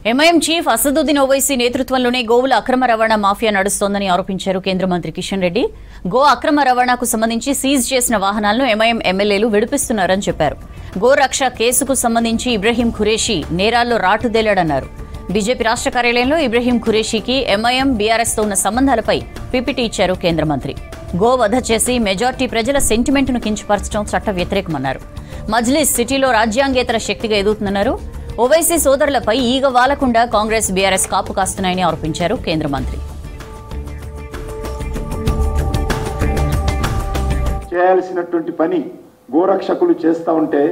MIM chief Asaduddin Owaisi నేతృత్వంలోనే గోవుల అక్రమ రవాణా మాఫియా నడుస్తోందని ఆరోపించారు కేంద్ర మంత్రి కిషన్ రెడ్డి. గో అక్రమ రవాణాకు సంబంధించి సీజ్ చేసిన వాహనాలను ఎంఐఎం ఎమ్మెల్యేలు విడిపిస్తున్నారని చెప్పారు. గోరక్ష కేసుకు సంబంధించి ఇబ్రహీం ఖురేషీ నేరాల్లో రాటుదేలాడన్నారు. బీజేపీ రాష్ట్ర కార్యాలయంలో ఇబ్రహీం ఖురేషీకి ఎంఐఎం బీఆర్ఎస్తో ఉన్న సంబంధాలపై పీపీటీ ఇచ్చారు కేంద్ర మంత్రి. గో వధ చేసి మెజార్టీ ప్రజల సెంటిమెంట్ను కించపరచడం చట్ట వ్యతిరేకమన్నారు. మజ్లిస్ సిటీలో రాజ్యాంగేతర శక్తిగా ఎదుగుతుందన్నారు. ఓవైసీ సోదరులపై ఈగ వాలకుండా కాంగ్రెస్ బీఆర్ఎస్ కాపు కాస్తున్నాయని ఆరోపించారు కేంద్ర మంత్రి. చేయాల్సినటువంటి పని గోరక్షకులు చేస్తూ ఉంటే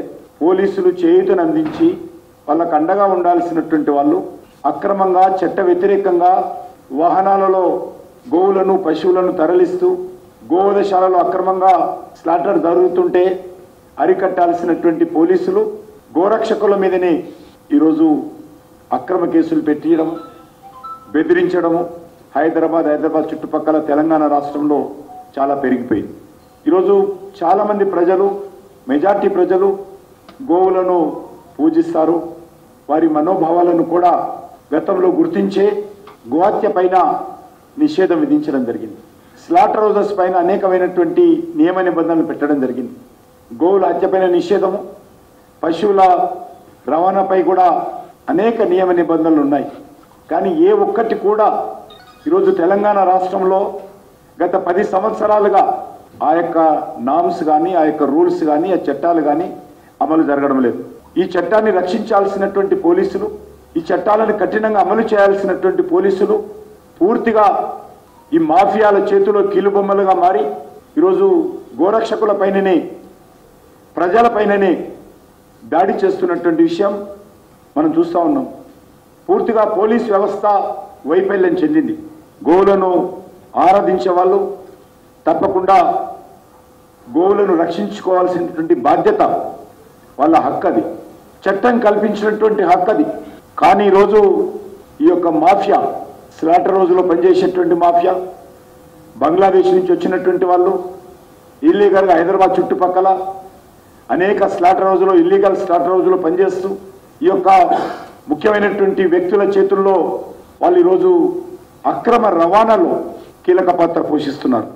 పోలీసులు చేయూతను అందించి వాళ్ళకు అండగా ఉండాల్సినటువంటి వాళ్ళు అక్రమంగా చట్ట వ్యతిరేకంగా వాహనాలలో గోవులను పశువులను తరలిస్తూ గోవధశాలలో అక్రమంగా స్లాటర్ జరుగుతుంటే అరికట్టాల్సినటువంటి పోలీసులు గోరక్షకుల మీదనే ఈరోజు అక్రమ కేసులు పెట్టడం, బెదిరించడము హైదరాబాద్ చుట్టుపక్కల తెలంగాణ రాష్ట్రంలో చాలా పెరిగిపోయింది. ఈరోజు చాలామంది ప్రజలు, మెజార్టీ ప్రజలు గోవులను పూజిస్తారు. వారి మనోభావాలను కూడా గతంలో గుర్తించే గోహత్య పైన నిషేధం విధించడం జరిగింది. స్లాటర్ హౌజెస్ పైన అనేకమైనటువంటి నియమ నిబంధనలు పెట్టడం జరిగింది. గోవుల హత్యపైన నిషేధము, పశువుల రవాణాపై కూడా అనేక నియమ నిబంధనలు ఉన్నాయి. కానీ ఏ ఒక్కటి కూడా ఈరోజు తెలంగాణ రాష్ట్రంలో గత 10 సంవత్సరాలుగా ఆ యొక్క నామ్స్ కానీ, ఆ యొక్క రూల్స్ కానీ, ఆ చట్టాలు కానీ అమలు జరగడం లేదు. ఈ చట్టాన్ని రక్షించాల్సినటువంటి పోలీసులు, ఈ చట్టాలను కఠినంగా అమలు చేయాల్సినటువంటి పోలీసులు పూర్తిగా ఈ మాఫియాల చేతిలో కీలుబొమ్మలుగా మారి ఈరోజు గోరక్షకుల పైననే, ప్రజలపైననే దాడి చేస్తున్నటువంటి విషయం మనం చూస్తూ ఉన్నాం. పూర్తిగా పోలీస్ వ్యవస్థ వైఫల్యం చెందింది. గోవులను ఆరాధించే వాళ్ళు తప్పకుండా గోవులను రక్షించుకోవాల్సినటువంటి బాధ్యత వాళ్ళ హక్కు, అది చట్టం కల్పించినటువంటి హక్కు అది. కానీ ఈరోజు ఈ యొక్క మాఫియా, స్లాటర్ రోజులో పనిచేసేటువంటి మాఫియా, బంగ్లాదేశ్ నుంచి వచ్చినటువంటి వాళ్ళు ఇల్లీగల్గా హైదరాబాద్ చుట్టుపక్కల అనేక స్లాటర్ హౌజ్లో, ఇల్లీగల్ స్లాటర్ హౌజ్లో పనిచేస్తూ ఈ యొక్క ముఖ్యమైనటువంటి వ్యక్తుల చేతుల్లో వాళ్ళు ఈరోజు అక్రమ రవాణాలో కీలక పాత్ర పోషిస్తున్నారు.